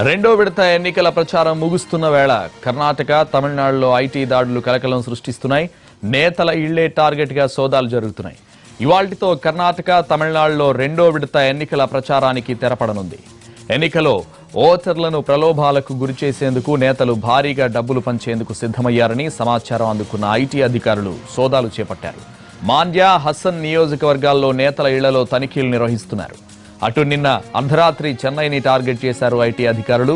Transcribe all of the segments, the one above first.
రెండో విడత ఎన్నికల ప్రచారం ముగుస్తున్న వేళ కర్ణాటక, తమిళనాడులో ఐటీ దాడులు కలకలం సృష్టిస్తున్నాయి. నేతల ఇళ్లే టార్గెట్ గా సోదాలు జరుగుతున్నాయి. ఇవాల్టితో కర్ణాటక, తమిళనాడులో రెండో విడత ఎన్నికల ప్రచారానికి తెరపడనుంది. ఎన్నికలో ఓటర్లను ప్రలోభాలకు గురిచేసేందుకు నేతలు భారీగా డబ్బులు పంచేందుకు సిద్ధమయ్యారని సమాచారం అందుకున్న ఐటీ అధికారులు సోదాలు చేపట్టారు. మాండ్య, హసన్ నియోజకవర్గాల్లో నేతల ఇళ్లలో తనిఖీలు నిర్వహిస్తున్నారు. అటు నిన్న అర్ధరాత్రి చెన్నైని టార్గెట్ చేశారు ఐటీ అధికారులు.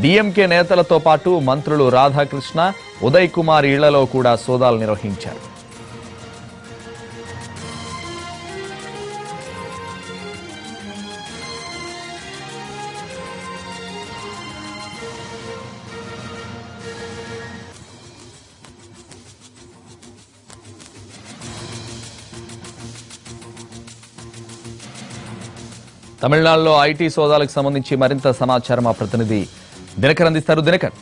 డీఎంకే నేతలతో పాటు మంత్రులు రాధాకృష్ణ, ఉదయ్ కుమార్ ఇళ్లలో కూడా సోదాలు నిర్వహించారు. తమిళనాడులో ఐటీ సోదాలకు సంబంధించి మరింత సమాచారం మా ప్రతినిధి దినకర్ అందిస్తారు. దినకర్,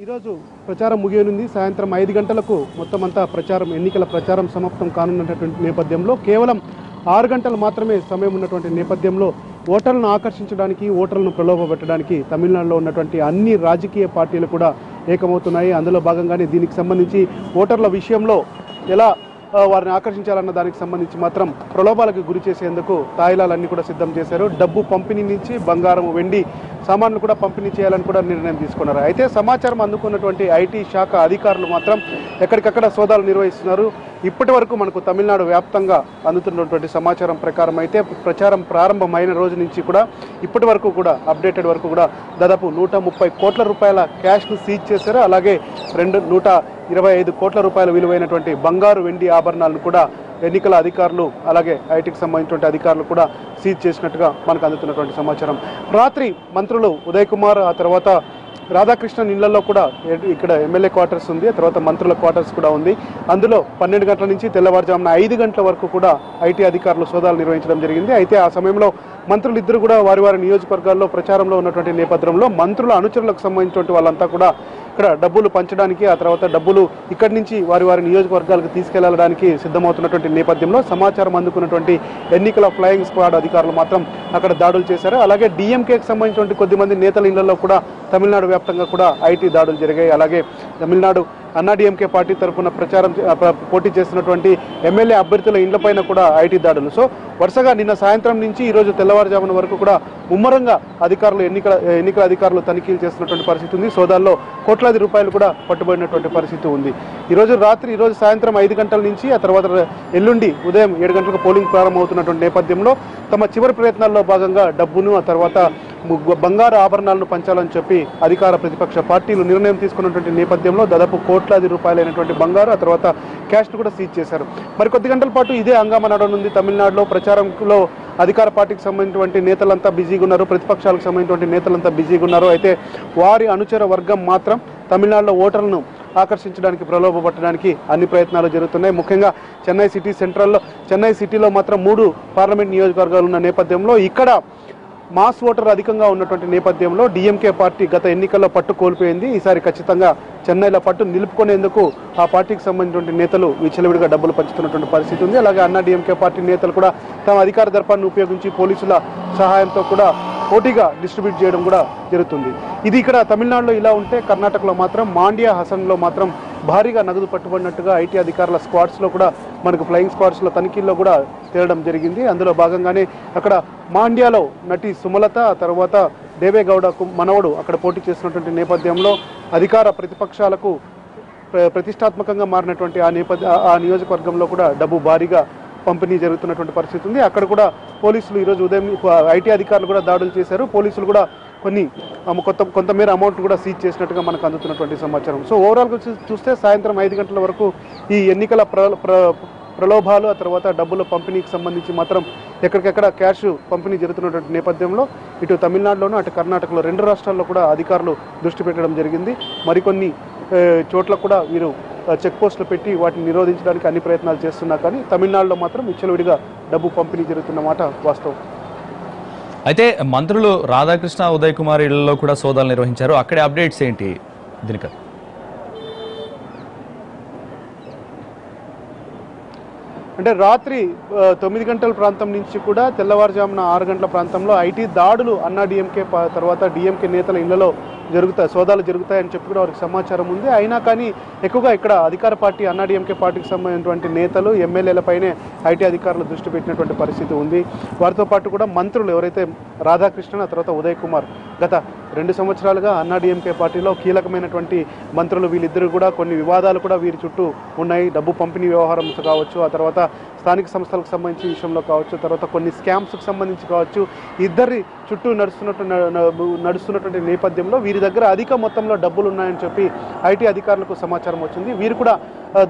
ఈరోజు ప్రచారం ముగియనుంది. సాయంత్రం 5 గంటలకు మొత్తం అంతా ఎన్నికల ప్రచారం సమాప్తం కానున్నటువంటి నేపథ్యంలో కేవలం 6 గంటలు మాత్రమే సమయం ఉన్నటువంటి నేపథ్యంలో ఓటర్లను ఆకర్షించడానికి, ఓటర్లను ప్రలోభపెట్టడానికి తమిళనాడులో ఉన్నటువంటి అన్ని రాజకీయ పార్టీలు కూడా ఏకమవుతున్నాయి. అందులో భాగంగానే దీనికి సంబంధించి ఓటర్ల విషయంలో ఎలా వారిని ఆకర్షించాలన్న దానికి సంబంధించి మాత్రం ప్రలోభాలకు గురి చేసేందుకు తాయిలాలన్నీ కూడా సిద్ధం చేశారు. డబ్బు పంపిణీ నుంచి బంగారం, వెండి సామాన్లు కూడా పంపిణీ చేయాలని కూడా నిర్ణయం తీసుకున్నారు. అయితే సమాచారం అందుకున్నటువంటి ఐటీ శాఖ అధికారులు మాత్రం ఎక్కడికక్కడ సోదాలు నిర్వహిస్తున్నారు. ఇప్పటి వరకు మనకు తమిళనాడు వ్యాప్తంగా అందుతున్నటువంటి సమాచారం ప్రకారం అయితే ప్రచారం ప్రారంభమైన రోజు నుంచి కూడా ఇప్పటి వరకు కూడా అప్డేటెడ్ వరకు కూడా దాదాపు 130 కోట్ల రూపాయల క్యాష్ను సీజ్ చేశారు. అలాగే 125 కోట్ల రూపాయల విలువైనటువంటి బంగారు, వెండి ఆభరణాలను కూడా ఎన్నికల అధికారులు అలాగే ఐటీకి సంబంధించినటువంటి అధికారులు కూడా సీజ్ చేసినట్టుగా మనకు అందుతున్నటువంటి సమాచారం. రాత్రి మంత్రులు ఉదయ్ కుమార్, ఆ తర్వాత రాధాకృష్ణ ఇళ్లలో కూడా ఇక్కడ ఎమ్మెల్యే క్వార్టర్స్ ఉంది, ఆ తర్వాత మంత్రుల క్వార్టర్స్ కూడా ఉంది. అందులో 12 గంటల నుంచి తెల్లవారుజామున 5 గంటల వరకు కూడా ఐటీ అధికారులు సోదాలు నిర్వహించడం జరిగింది. అయితే ఆ సమయంలో మంత్రులు ఇద్దరు కూడా వారి వారి నియోజకవర్గాల్లో ప్రచారంలో ఉన్నటువంటి నేపథ్యంలో మంత్రుల అనుచరులకు సంబంధించినటువంటి వాళ్ళంతా కూడా ఇక్కడ డబ్బులు పంచడానికి, ఆ తర్వాత డబ్బులు ఇక్కడి నుంచి వారి వారి నియోజకవర్గాలకు తీసుకెళ్లడానికి సిద్ధమవుతున్నటువంటి నేపథ్యంలో సమాచారం అందుకున్నటువంటి ఎన్నికల ఫ్లయింగ్ స్క్వాడ్ అధికారులు మాత్రం అక్కడ దాడులు చేశారు. అలాగే డీఎంకేకి సంబంధించినటువంటి కొద్దిమంది నేతల ఇళ్లలో కూడా తమిళనాడు వ్యాప్తంగా కూడా ఐటీ దాడులు జరిగాయి. అలాగే తమిళనాడు అన్నాడీఎంకే పార్టీ తరఫున పోటీ చేస్తున్నటువంటి ఎమ్మెల్యే అభ్యర్థుల ఇండ్లపైన కూడా ఐటీ దాడులు. సో వరుసగా నిన్న సాయంత్రం నుంచి ఈరోజు తెల్లవారుజామున వరకు కూడా ముమ్మరంగా అధికారులు ఎన్నికల అధికారులు తనిఖీలు చేస్తున్నటువంటి పరిస్థితి ఉంది. సోదాల్లో కోట్లాది రూపాయలు కూడా పట్టుబడినటువంటి పరిస్థితి ఉంది. ఈరోజు సాయంత్రం 5 గంటల నుంచి, ఆ తర్వాత ఎల్లుండి ఉదయం 7 గంటలకు పోలింగ్ ప్రారంభమవుతున్నటువంటి నేపథ్యంలో తమ చివరి ప్రయత్నాల్లో భాగంగా డబ్బును, ఆ తర్వాత బంగారు ఆభరణాలను పంచాలని చెప్పి అధికార ప్రతిపక్ష పార్టీలు నిర్ణయం తీసుకున్నటువంటి నేపథ్యంలో దాదాపు కోట్లాది రూపాయలైనటువంటి బంగారు, ఆ తర్వాత క్యాష్ను కూడా సీజ్ చేశారు. మరి కొద్ది గంటల పాటు ఇదే హంగామా నడవనుంది. తమిళనాడులో ప్రచారంలో అధికార పార్టీకి సంబంధించినటువంటి నేతలంతా బిజీగా ఉన్నారు, ప్రతిపక్షాలకు సంబంధించినటువంటి నేతలంతా బిజీగా ఉన్నారు. అయితే వారి అనుచర వర్గం మాత్రం తమిళనాడులో ఓటర్లను ఆకర్షించడానికి, ప్రలోభపట్టడానికి అన్ని ప్రయత్నాలు జరుగుతున్నాయి. ముఖ్యంగా చెన్నై సిటీలో మాత్రం 3 పార్లమెంట్ నియోజకవర్గాలు ఉన్న నేపథ్యంలో ఇక్కడ మాస్ ఓటర్ అధికంగా ఉన్నటువంటి నేపథ్యంలో డీఎంకే పార్టీ గత ఎన్నికల్లో పట్టు కోల్పోయింది. ఈసారి ఖచ్చితంగా చెన్నైలో పట్టు నిలుపుకునేందుకు ఆ పార్టీకి సంబంధించినటువంటి నేతలు విచ్చలవిడిగా డబ్బులు పంచుతున్నటువంటి పరిస్థితి ఉంది. అలాగే అన్నా డీఎంకే పార్టీ నేతలు కూడా తమ అధికార దర్పాన్ని ఉపయోగించి పోలీసుల సహాయంతో కూడా పోటీగా డిస్ట్రిబ్యూట్ చేయడం కూడా జరుగుతుంది. ఇది ఇక్కడ తమిళనాడులో ఇలా ఉంటే, కర్ణాటకలో మాత్రం మాండ్య, హసన్లో మాత్రం భారీగా నగదు పట్టుబడినట్టుగా ఐటీ అధికారుల స్క్వాడ్స్లో కూడా మనకు ఫ్లయింగ్ స్క్వాడ్స్లో తనిఖీల్లో కూడా తేలడం జరిగింది. అందులో భాగంగానే అక్కడ మాండ్యాలో నటి సుమలత, తర్వాత దేవేగౌడకు మనవడు అక్కడ పోటీ చేస్తున్నటువంటి నేపథ్యంలో అధికార ప్రతిపక్షాలకు ప్రతిష్టాత్మకంగా మారినటువంటి ఆ నియోజకవర్గంలో కూడా డబ్బు భారీగా పంపిణీ జరుగుతున్నటువంటి పరిస్థితి ఉంది. అక్కడ కూడా పోలీసులు ఈరోజు ఉదయం ఐటీ అధికారులు కూడా దాడులు చేశారు. పోలీసులు కూడా కొంతమేర అమౌంట్ కూడా సీజ్ చేసినట్టుగా మనకు అందుతున్నటువంటి సమాచారం. సో ఓవరాల్గా చూస్తే సాయంత్రం 5 గంటల వరకు ఈ ఎన్నికల ప్రలోభాలు, ఆ తర్వాత డబ్బుల పంపిణీకి సంబంధించి మాత్రం ఎక్కడికెక్కడ క్యాష్ పంపిణీ జరుగుతున్నటువంటి నేపథ్యంలో ఇటు తమిళనాడులోనూ అటు కర్ణాటకలో 2 రాష్ట్రాల్లో కూడా అధికారులు దృష్టి పెట్టడం జరిగింది. మరికొన్ని చోట్ల కూడా వీరు చెక్ పోస్టులు పెట్టి వాటిని నిరోధించడానికి అన్ని ప్రయత్నాలు చేస్తున్నా కానీ తమిళనాడులో మాత్రం విచ్చలవిడిగా డబ్బు పంపిణీ జరుగుతున్నమాట వాస్తవం. అయితే మంత్రులు రాధాకృష్ణ, ఉదయ్ కుమార్ ఇళ్లలో కూడా సోదాలు నిర్వహించారు. అక్కడే అప్డేట్స్ ఏంటి దినకర్? అంటే రాత్రి 9 గంటల ప్రాంతం నుంచి కూడా తెల్లవారుజామున 6 గంటల ప్రాంతంలో ఐటీ దాడులు అన్నా డిఎంకే తర్వాత డిఎంకే నేతల ఇళ్లలో సోదాలు జరుగుతాయని చెప్పి కూడా వారికి సమాచారం ఉంది. అయినా కానీ ఎక్కువగా ఇక్కడ అధికార పార్టీ అన్నా డిఎంకే పార్టీకి సంబంధించినటువంటి నేతలు ఎమ్మెల్యేలపైనే ఐటీ అధికారులు దృష్టి పెట్టినటువంటి పరిస్థితి ఉంది. వారితో పాటు కూడా మంత్రులు ఎవరైతే రాధాకృష్ణన్, ఆ తర్వాత ఉదయ్ కుమార్ గత 2 సంవత్సరాలుగా అన్నా డిఎంకే పార్టీలో కీలకమైనటువంటి మంత్రులు వీళ్ళిద్దరూ కూడా కొన్ని వివాదాలు కూడా వీరి చుట్టూ ఉన్నాయి. డబ్బు పంపిణీ వ్యవహారం కావచ్చు, ఆ తర్వాత స్థానిక సంస్థలకు సంబంధించి విషయంలో కావచ్చు, తర్వాత కొన్ని స్కామ్స్కి సంబంధించి కావచ్చు, ఇద్దరి చుట్టూ నడుస్తున్నటువంటి నేపథ్యంలో వీరి దగ్గర అధిక మొత్తంలో డబ్బులు ఉన్నాయని చెప్పి ఐటీ అధికారులకు సమాచారం వచ్చింది. వీరు కూడా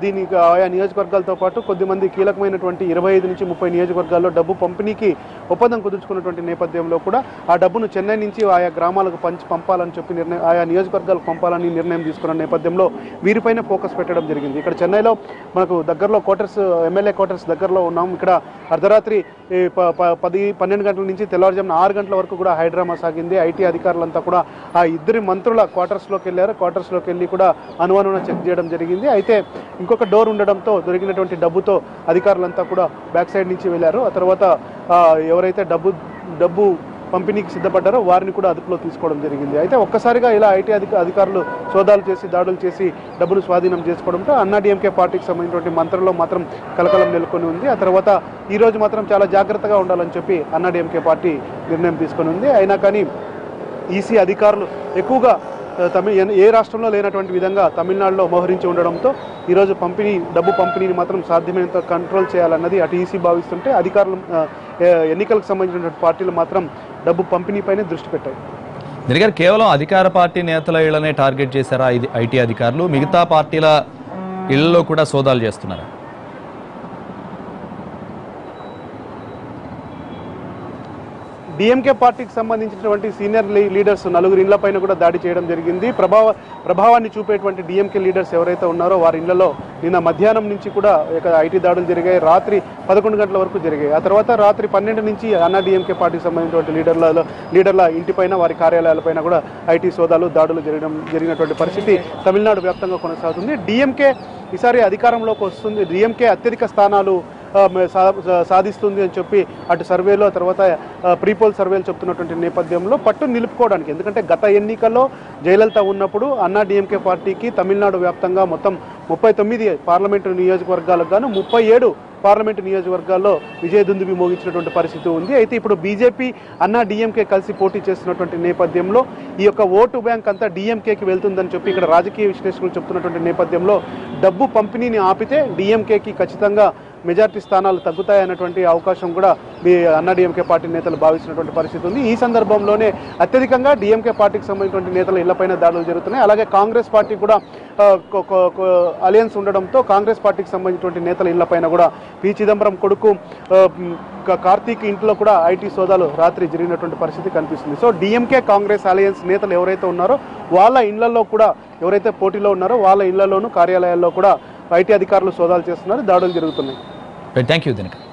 దీనికి ఆయా నియోజకవర్గాలతో పాటు కొద్దిమంది కీలకమైనటువంటి 25 నుంచి 30 నియోజకవర్గాల్లో డబ్బు పంపిణీకి ఒప్పందం కుదుర్చుకున్నటువంటి నేపథ్యంలో కూడా ఆ డబ్బును చెన్నై నుంచి ఆయా గ్రామాలకు పంపాలని చెప్పి ఆయా నియోజకవర్గాలకు పంపాలని నిర్ణయం తీసుకున్న నేపథ్యంలో వీరిపైన ఫోకస్ పెట్టడం జరిగింది. ఇక్కడ చెన్నైలో మనకు దగ్గరలో ఎమ్మెల్యే క్వార్టర్స్ దగ్గరలో ఉన్నాం. ఇక్కడ అర్ధరాత్రి 10-12 గంటల నుంచి తెల్లవారుజామున 6 గంటల వరకు కూడా హైడ్రామా సాగింది. ఐటీ అధికారులంతా కూడా ఆ ఇద్దరి మంత్రుల క్వార్టర్స్లోకి వెళ్ళారు. క్వార్టర్స్లోకి వెళ్ళి కూడా అనుమానం చెక్ చేయడం జరిగింది. అయితే ఇంకొక డోర్ ఉండడంతో దొరికినటువంటి డబ్బుతో అధికారులంతా కూడా బ్యాక్ సైడ్ నుంచి వెళ్ళారు. ఆ తర్వాత ఎవరైతే డబ్బు పంపిణీకి సిద్ధపడ్డారో వారిని కూడా అదుపులో తీసుకోవడం జరిగింది. అయితే ఒక్కసారిగా ఇలా ఐటీ అధికారులు సోదాలు చేసి దాడులు చేసి డబ్బులు స్వాధీనం చేసుకోవడంతో అన్నా డిఎంకే పార్టీకి సంబంధించినటువంటి మంత్రుల్లో మాత్రం కలకలం నెలకొని ఉంది. ఆ తర్వాత ఈరోజు మాత్రం చాలా జాగ్రత్తగా ఉండాలని చెప్పి అన్నా డిఎంకే పార్టీ నిర్ణయం తీసుకొని ఉంది. అయినా కానీ ఈసీ అధికారులు ఎక్కువగా ఏ రాష్ట్రంలో లేనటువంటి విధంగా తమిళనాడులో మోహరించి ఉండడంతో ఈరోజు డబ్బు పంపిణీని మాత్రం సాధ్యమైనంత కంట్రోల్ చేయాలన్నది అటు ఈసీ భావిస్తుంటే అధికారులు ఎన్నికలకు సంబంధించినటువంటి పార్టీలు మాత్రం డబ్బు పంపిణీపైనే దృష్టి పెట్టాయి. దీనిగారు కేవలం అధికార పార్టీ నేతల ఇళ్లనే టార్గెట్ చేశారా ఐటీ అధికారులు? మిగతా పార్టీల ఇళ్లలో కూడా సోదాలు చేస్తున్నారా? డిఎంకే పార్టీకి సంబంధించినటువంటి సీనియర్ లీడర్స్ 4 ఇళ్లపైన కూడా దాడి చేయడం జరిగింది. ప్రభావాన్ని చూపేటువంటి డిఎంకే లీడర్స్ ఎవరైతే ఉన్నారో వారి ఇళ్లలో నిన్న మధ్యాహ్నం నుంచి కూడా ఐటీ దాడులు జరిగాయి. రాత్రి 11 గంటల వరకు జరిగాయి. ఆ తర్వాత రాత్రి 12 నుంచి అన్నా డిఎంకే పార్టీకి సంబంధించినటువంటి లీడర్ల ఇంటిపైన, వారి కార్యాలయాలపైన కూడా ఐటీ దాడులు జరిగినటువంటి పరిస్థితి తమిళనాడు వ్యాప్తంగా కొనసాగుతుంది. డిఎంకే ఈసారి అధికారంలోకి వస్తుంది, డిఎంకే అత్యధిక స్థానాలు సాధిస్తుంది అని చెప్పి అటు సర్వేలో, తర్వాత ప్రీపోల్ సర్వేలు చెప్తున్నటువంటి నేపథ్యంలో పట్టు నిలుపుకోవడానికి, ఎందుకంటే గత ఎన్నికల్లో జయలలిత ఉన్నప్పుడు అన్నా డిఎంకే పార్టీకి తమిళనాడు వ్యాప్తంగా మొత్తం 39 పార్లమెంటు నియోజకవర్గాలకు గాను 37 పార్లమెంటు నియోజకవర్గాల్లో విజయదుందుబి మోగించినటువంటి పరిస్థితి ఉంది. అయితే ఇప్పుడు బీజేపీ అన్నా డిఎంకే కలిసి పోటీ చేస్తున్నటువంటి నేపథ్యంలో ఈ యొక్క ఓటు బ్యాంక్ అంతా డిఎంకేకి వెళ్తుందని చెప్పి ఇక్కడ రాజకీయ విశ్లేషకులు చెప్తున్నటువంటి నేపథ్యంలో డబ్బు పంపిణీని ఆపితే డిఎంకేకి ఖచ్చితంగా మెజార్టీ స్థానాలు తగ్గుతాయన్నటువంటి అవకాశం కూడా అన్నా డిఎంకే పార్టీ నేతలు భావిస్తున్నటువంటి పరిస్థితి ఉంది. ఈ సందర్భంలోనే అత్యధికంగా డిఎంకే పార్టీకి సంబంధించినటువంటి నేతల ఇళ్లపైన దాడులు జరుగుతున్నాయి. అలాగే కాంగ్రెస్ పార్టీ కూడా అలయన్స్ ఉండడంతో కాంగ్రెస్ పార్టీకి సంబంధించినటువంటి నేతల ఇళ్లపైన కూడా పి చిదంబరం కొడుకు కార్తీక్ ఇంట్లో కూడా ఐటీ సోదాలు రాత్రి జరిగినటువంటి పరిస్థితి కనిపిస్తుంది. సో డిఎంకే కాంగ్రెస్ అలయన్స్ నేతలు ఎవరైతే ఉన్నారో వాళ్ళ ఇళ్లలో కూడా, ఎవరైతే పోటీలో ఉన్నారో వాళ్ళ ఇళ్లలోనూ కార్యాలయాల్లో కూడా ఐటీ అధికారులు సోదాలు చేస్తున్నారు, దాడులు జరుగుతున్నాయి. Thank you Dinakar.